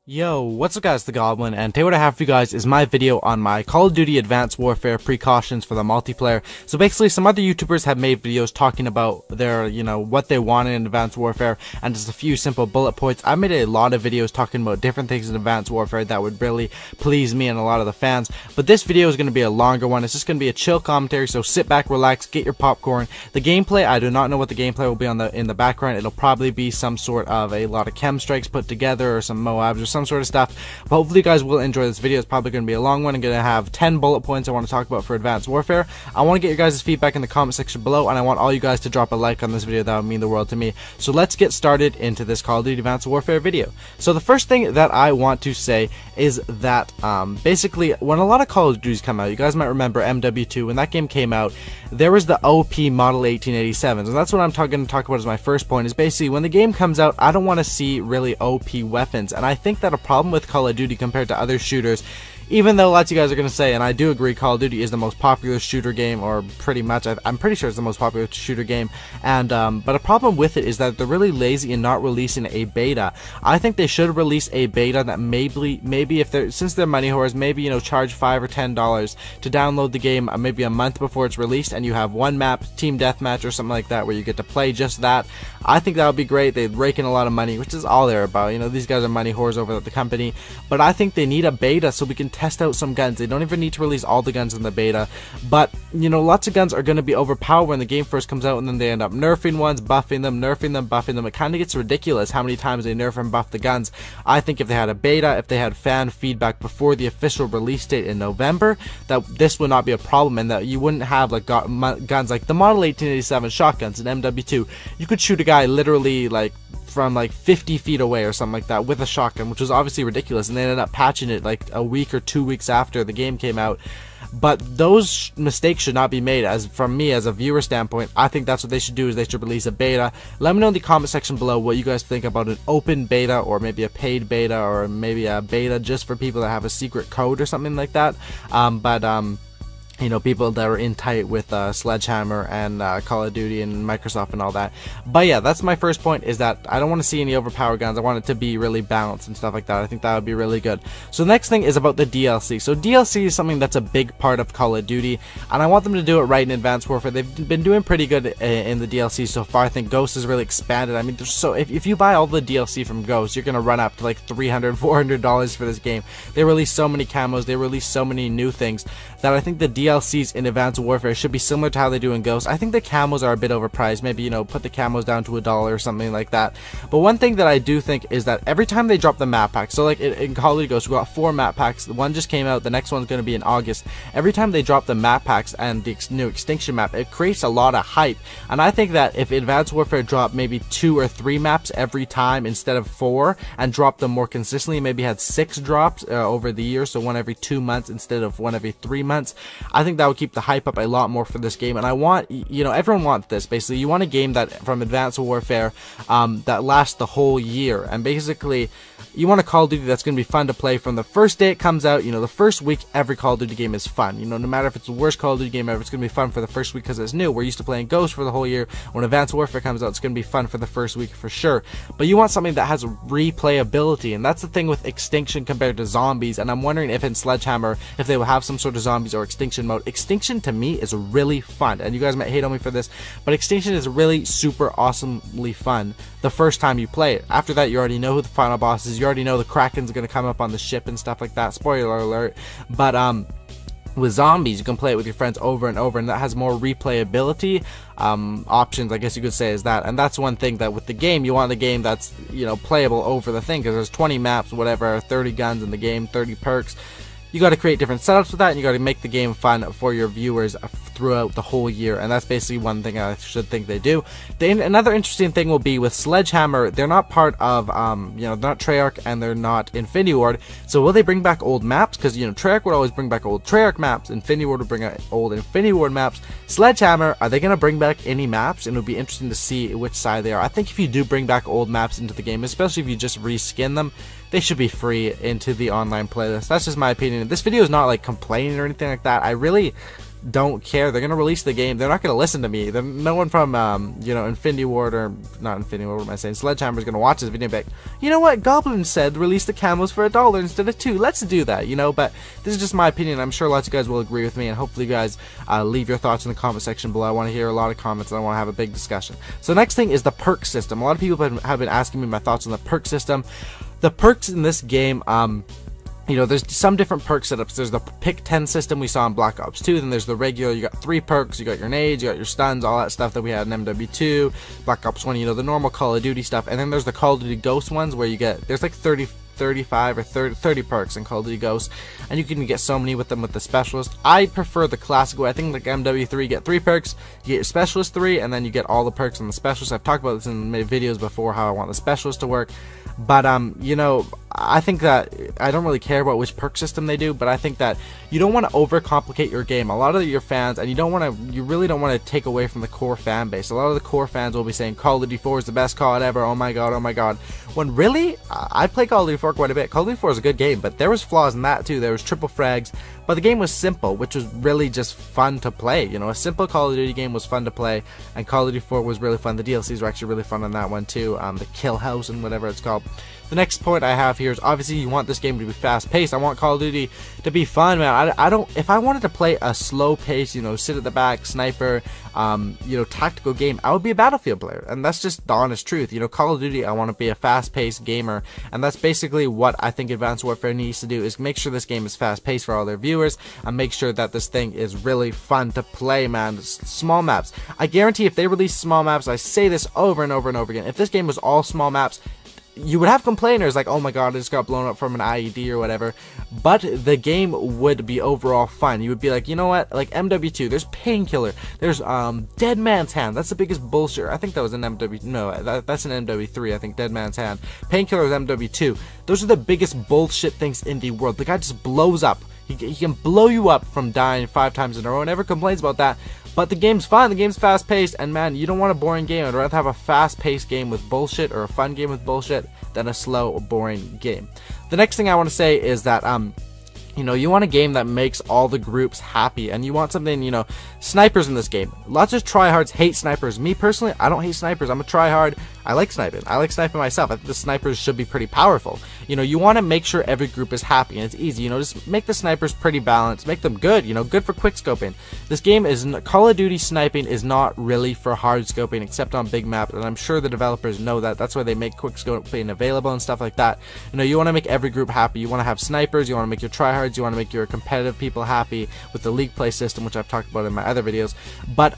Yo, what's up guys, the Goblin, and today what I have for you guys is my video on my Call of Duty Advanced Warfare precautions for the multiplayer. So basically, some other YouTubers have made videos talking about their, what they want in Advanced Warfare, and just a few simple bullet points. I made a lot of videos talking about different things in Advanced Warfare that would really please me and a lot of the fans, but this video is going to be a longer one. It's just going to be a chill commentary, so sit back, relax, get your popcorn. The gameplay, I do not know what the gameplay will be in the background. It'll probably be some sort of a lot of chem strikes put together, or some Moabs, or some sort of stuff. But hopefully you guys will enjoy this video. It's probably going to be a long one. I'm going to have 10 bullet points I want to talk about for Advanced Warfare. I want to get your guys' feedback in the comment section below, and I want all you guys to drop a like on this video. That would mean the world to me. So let's get started into this Call of Duty Advanced Warfare video. So the first thing that I want to say is that basically when a lot of Call of Duties come out, you guys might remember AW1 when that game came out, there was the OP Model 1887s, and that's what I'm going to talk about as my first point. Is basically when the game comes out, I don't want to see really OP weapons, and I think that a problem with Call of Duty compared to other shooters, even though lots of you guys are going to say, and I do agree, Call of Duty is the most popular shooter game, or pretty much, I'm pretty sure it's the most popular shooter game, and but a problem with it is that they're really lazy in not releasing a beta. I think they should release a beta that maybe if they're, since they're money whores, maybe, $charge $5 or $10 to download the game maybe a month before it's released, and you have one map, team deathmatch or something like that, where you get to play just that. I think that would be great. They'd rake in a lot of money, which is all they're about. These guys are money whores over at the company, but I think they need a beta so we can test out some guns. They don't even need to release all the guns in the beta, but lots of guns are going to be overpowered when the game first comes out, and then they end up nerfing ones, buffing them, nerfing them, buffing them. It kind of gets ridiculous how many times they nerf and buff the guns. I think if they had a beta, if they had fan feedback before the official release date in November, that this would not be a problem, and that you wouldn't have like guns like the Model 1887 shotguns in MW2. You could shoot a guy literally from 50 feet away or something like that with a shotgun, which was obviously ridiculous, and they ended up patching it like a week or 2 weeks after the game came out. But those mistakes should not be made. From me as a viewer standpoint, I think that's what they should do, is they should release a beta. Let me know in the comment section below what you guys think about an open beta, or maybe a paid beta, or maybe a beta just for people that have a secret code or something like that. People that are in tight with Sledgehammer and Call of Duty and Microsoft and all that. But yeah, that's my first point, is that I don't want to see any overpowered guns. I want it to be really balanced and stuff like that. I think that would be really good. So the next thing is about the DLC. So DLC is something that's a big part of Call of Duty, and I want them to do it right in Advanced Warfare. They've been doing pretty good in the DLC so far. I think Ghost has really expanded. I mean, if you buy all the DLC from Ghost, you're going to run up to like $300, $400 for this game. They release so many camos, they release so many new things, that I think the DLCs in Advanced Warfare should be similar to how they do in Ghost. I think the camos are a bit overpriced. Maybe, put the camos down to $1 or something like that. But one thing that I do think is that every time they drop the map pack, so like in Call of Duty Ghost, we got 4 map packs. One just came out, the next one's going to be in August. Every time they drop the map packs and the new extinction map, it creates a lot of hype. And I think that if Advanced Warfare dropped maybe 2 or 3 maps every time instead of 4, and dropped them more consistently, maybe had 6 drops over the year, so one every 2 months instead of one every 3 months, I think that would keep the hype up a lot more for this game. And I want, everyone wants this. Basically, you want a game that from Advanced Warfare that lasts the whole year, and basically you want a Call of Duty that's going to be fun to play from the first day it comes out. The first week every Call of Duty game is fun. No matter if it's the worst Call of Duty game ever, it's going to be fun for the first week because it's new. We're used to playing Ghost for the whole year. When Advanced Warfare comes out, it's going to be fun for the first week for sure. But you want something that has replayability, and that's the thing with Extinction compared to Zombies. And I'm wondering if in Sledgehammer, if they will have some sort of Zombies or Extinction mode. Extinction to me is really fun, and you guys might hate on me for this, but Extinction is really super awesomely fun the first time you play it. After that, you already know who the final boss is. You already know the Kraken's going to come up on the ship and stuff like that. Spoiler alert. But with Zombies, you can play it with your friends over and over, and that has more replayability options, I guess you could say, is that. And that's one thing that with the game, you want the game that's playable over the thing, because there's 20 maps, whatever, 30 guns in the game, 30 perks. You got to create different setups with that, and you got to make the game fun for your viewers throughout the whole year, and that's basically one thing I should think they do. Another interesting thing will be with Sledgehammer, they're not part of, they're not Treyarch and they're not Infinity Ward, so will they bring back old maps? Because, Treyarch would always bring back old Treyarch maps, Infinity Ward would bring out old Infinity Ward maps. Sledgehammer, are they going to bring back any maps? And it would be interesting to see which side they are. I think if you do bring back old maps into the game, especially if you just reskin them, they should be free into the online playlist. That's just my opinion. This video is not like complaining or anything like that. I really don't care. They're gonna release the game. They're not gonna listen to me. No one from you know, Infinity Ward, or not Infinity Ward, what am I saying, Sledgehammer is gonna watch this video and be like, you know what, Goblin said release the camos for $1 instead of $2. Let's do that, you know. But this is just my opinion. I'm sure lots of you guys will agree with me, and hopefully you guys leave your thoughts in the comment section below. I want to hear a lot of comments, and I want to have a big discussion. So the next thing is the perk system. A lot of people have been asking me my thoughts on the perk system. The perks in this game, you know, there's some different perk setups. There's the pick 10 system we saw in Black Ops 2. Then there's the regular, you got 3 perks, you got your nades, you got your stuns, all that stuff that we had in MW2, Black Ops 1, you know, the normal Call of Duty stuff. And then there's the Call of Duty Ghost ones where you get, there's like 35 or 30 perks in Call of Duty Ghosts, and you can get so many with them with the specialist. I prefer the classic way. I think like MW3, you get 3 perks, you get your specialist 3, and then you get all the perks on the specialist. I've talked about this in my videos before, how I want the specialist to work. But you know, I think that I don't really care about which perk system they do, but I think that you don't want to overcomplicate your game. A lot of your fans, and you really don't want to take away from the core fan base. A lot of the core fans will be saying Call of Duty 4 is the best COD ever. Oh my god, oh my god. When really, I play Call of Duty 4 quite a bit. Call of Duty 4 is a good game, but there was flaws in that too. There was triple frags, but the game was simple, which was really just fun to play. You know, a simple Call of Duty game was fun to play, and Call of Duty 4 was really fun. The DLCs were actually really fun on that one too. The Kill House and whatever it's called. The next point I have here is obviously you want this game to be fast paced. I want Call of Duty to be fun, man. I don't, if I wanted to play a slow pace, you know, sit at the back, sniper, you know, tactical game, I would be a Battlefield player, and that's just the honest truth. You know, Call of Duty, I want to be a fast paced gamer, and that's basically what I think Advanced Warfare needs to do, is make sure this game is fast paced for all their viewers, and make sure that this thing is really fun to play, man. Small maps. I guarantee if they release small maps, I say this over and over and over again, if this game was all small maps, you would have complainers like, oh my god, I just got blown up from an IED or whatever, but the game would be overall fun. You would be like, you know what, like MW2, there's Painkiller, there's Dead Man's Hand, that's the biggest bullshit. I think that was an MW, no, that's an MW3, I think, Dead Man's Hand. Painkiller is MW2. Those are the biggest bullshit things in the world. The guy just blows up. He can blow you up from dying 5 times in a row, and never complains about that. But the game's fun, the game's fast paced, and man, you don't want a boring game. I'd rather have a fast paced game with bullshit, or a fun game with bullshit, than a slow or boring game. The next thing I want to say is that you know, you want a game that makes all the groups happy, and you want something, you know, snipers in this game. Lots of tryhards hate snipers. Me personally, I don't hate snipers. I'm a tryhard. I like sniping. I like sniping myself. I think the snipers should be pretty powerful. You know, you want to make sure every group is happy, and it's easy. You know, just make the snipers pretty balanced. Make them good, you know, good for quick scoping. This game is, Call of Duty sniping is not really for hard scoping, except on big maps, and I'm sure the developers know that. That's why they make quick scoping available and stuff like that. You know, you want to make every group happy. You want to have snipers. You want to make your tryhards. You want to make your competitive people happy with the league play system, which I've talked about in my other videos. But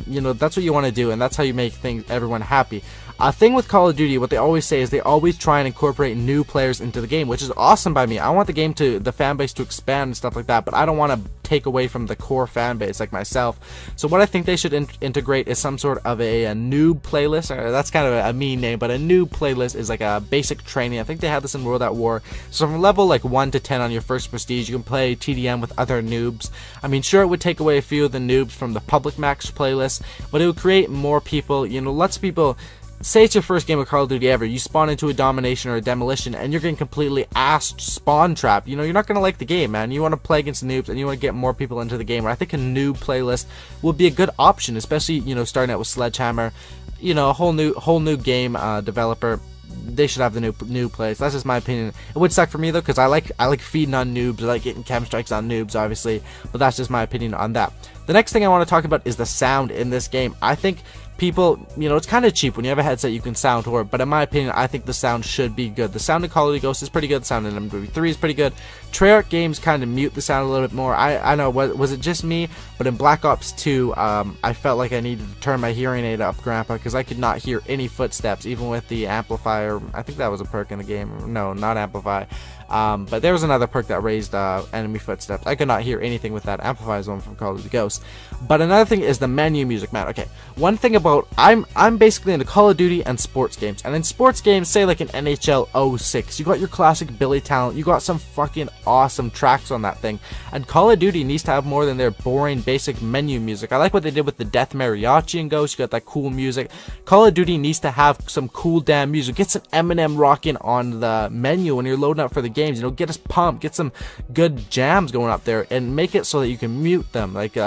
you know, that's what you want to do, and that's how you make everyone happy. A thing with Call of Duty, what they always say is they always try and incorporate new players into the game, which is awesome by me. I want the game to, the fan base to expand and stuff like that, but I don't want to take away from the core fan base like myself. So what I think they should integrate is some sort of a noob playlist. That's kind of a mean name, but a noob playlist is like a basic training. I think they had this in World at War. So from level like 1 to 10 on your first prestige, you can play TDM with other noobs. I mean, sure, it would take away a few of the noobs from the public match playlist, but it would create more people, you know, lots of people. Say it's your first game of Call of Duty ever, you spawn into a domination or a demolition, and you're getting completely assed spawn trapped. You know, you're not going to like the game, man. You want to play against noobs, and you want to get more people into the game. And I think a noob playlist would be a good option, especially, you know, starting out with Sledgehammer. You know, a whole new game developer. They should have the new plays. That's just my opinion. It would suck for me though, because I like feeding on noobs. I like getting chem strikes on noobs, obviously. But that's just my opinion on that. The next thing I want to talk about is the sound in this game. I think people, you know, it's kind of cheap when you have a headset you can sound to it, but in my opinion, I think the sound should be good. The sound in Call of Duty Ghosts is pretty good. The sound in MW3 is pretty good. Treyarch games kind of mute the sound a little bit more. I know, was it just me? But in Black Ops 2, I felt like I needed to turn my hearing aid up, Grandpa, because I could not hear any footsteps, even with the amplifier. I think that was a perk in the game. No, not amplify. But there was another perk that raised enemy footsteps. I could not hear anything with that. Amplify is one from Call of Duty Ghosts. But another thing is the menu music, man. Okay, one thing about, I'm basically into Call of Duty and sports games. And in sports games, say like an NHL 06, you got your classic Billy Talent, you got some fucking awesome tracks on that thing. And Call of Duty needs to have more than their boring basic menu music. I like what they did with the Death Mariachi and Ghost. You got that cool music. Call of Duty needs to have some cool damn music. Get some Eminem rocking on the menu when you're loading up for the games. You know, get us pumped, get some good jams going up there, and make it so that you can mute them. Like,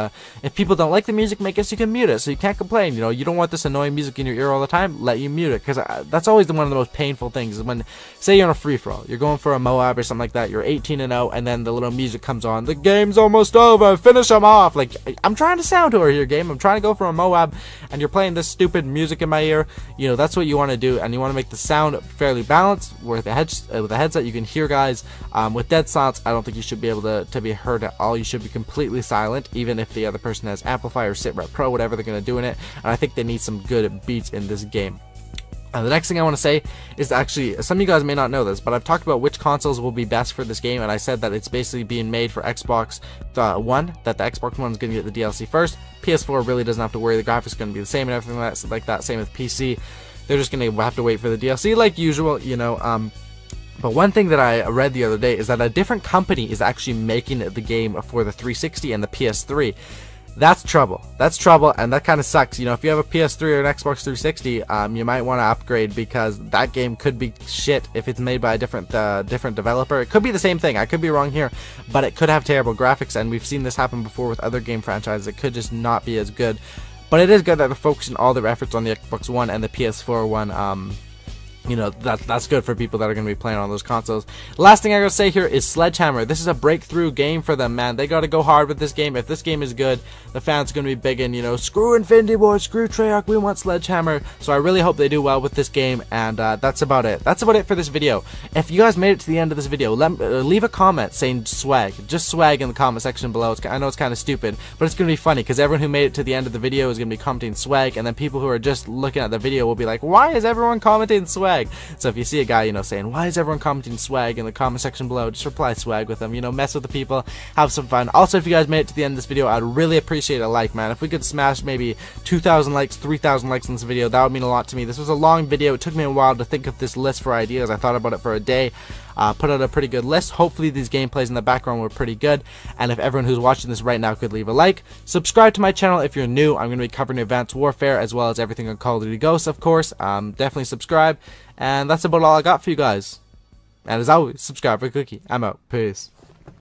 if people don't like the music, make it so you can mute it, so you can't complain. You know, you don't want this annoying music in your ear all the time, let you mute it, because that's always one of the most painful things, is when, say you're on a free-for-all, you're going for a Moab or something like that, you're 18-0, and then the little music comes on, the game's almost over, finish them off. Like, I'm trying to sound tour here, game, I'm trying to go for a Moab, and you're playing this stupid music in my ear. You know, that's what you want to do, and you want to make the sound fairly balanced. With a headset, you can hear guys. With dead silence, I don't think you should be able to be heard at all. You should be completely silent, even if the other person has amplifier, sit rep pro, whatever they're going to do in it. And I think they need some good beats in this game. The next thing I want to say is, actually, some of you guys may not know this, but I've talked about which consoles will be best for this game, and I said that it's basically being made for Xbox One, that the Xbox One is going to get the DLC first. PS4 really doesn't have to worry, the graphics are going to be the same and everything like that. Same with PC. They're just going to have to wait for the DLC like usual, you know. But one thing that I read the other day is that a different company is actually making the game for the 360 and the PS3. That's trouble. That's trouble, and that kind of sucks. You know, if you have a PS3 or an Xbox 360, you might want to upgrade, because that game could be shit if it's made by a different developer. It could be the same thing. I could be wrong here, but it could have terrible graphics, and we've seen this happen before with other game franchises. It could just not be as good. But it is good that they're focusing all their efforts on the Xbox One and the PS4 one. You know, that's good for people that are going to be playing on those consoles. Last thing I gotta say here is Sledgehammer. This is a breakthrough game for them, man. They gotta go hard with this game. If this game is good, the fans are going to be big in, you know, screw Infinity Ward, screw Treyarch, we want Sledgehammer. So I really hope they do well with this game, and that's about it. That's about it for this video. If you guys made it to the end of this video, leave a comment saying swag. Just swag in the comment section below. I know it's kind of stupid, but it's going to be funny, because everyone who made it to the end of the video is going to be commenting swag, and then people who are just looking at the video will be like, why is everyone commenting swag? So if you see a guy, you know, saying, why is everyone commenting swag in the comment section below, just reply swag with them, you know, mess with the people, have some fun. Also, if you guys made it to the end of this video, I'd really appreciate a like, man. If we could smash maybe 2,000 likes, 3,000 likes in this video, that would mean a lot to me. This was a long video. It took me a while to think of this list for ideas. I thought about it for a day. Put out a pretty good list. Hopefully these gameplays in the background were pretty good, and if everyone who's watching this right now could leave a like, subscribe to my channel if you're new. I'm going to be covering Advanced Warfare as well as everything on Call of Duty Ghosts, of course. Definitely subscribe, and that's about all I got for you guys. And as always, subscribe for a cookie. I'm out. Peace.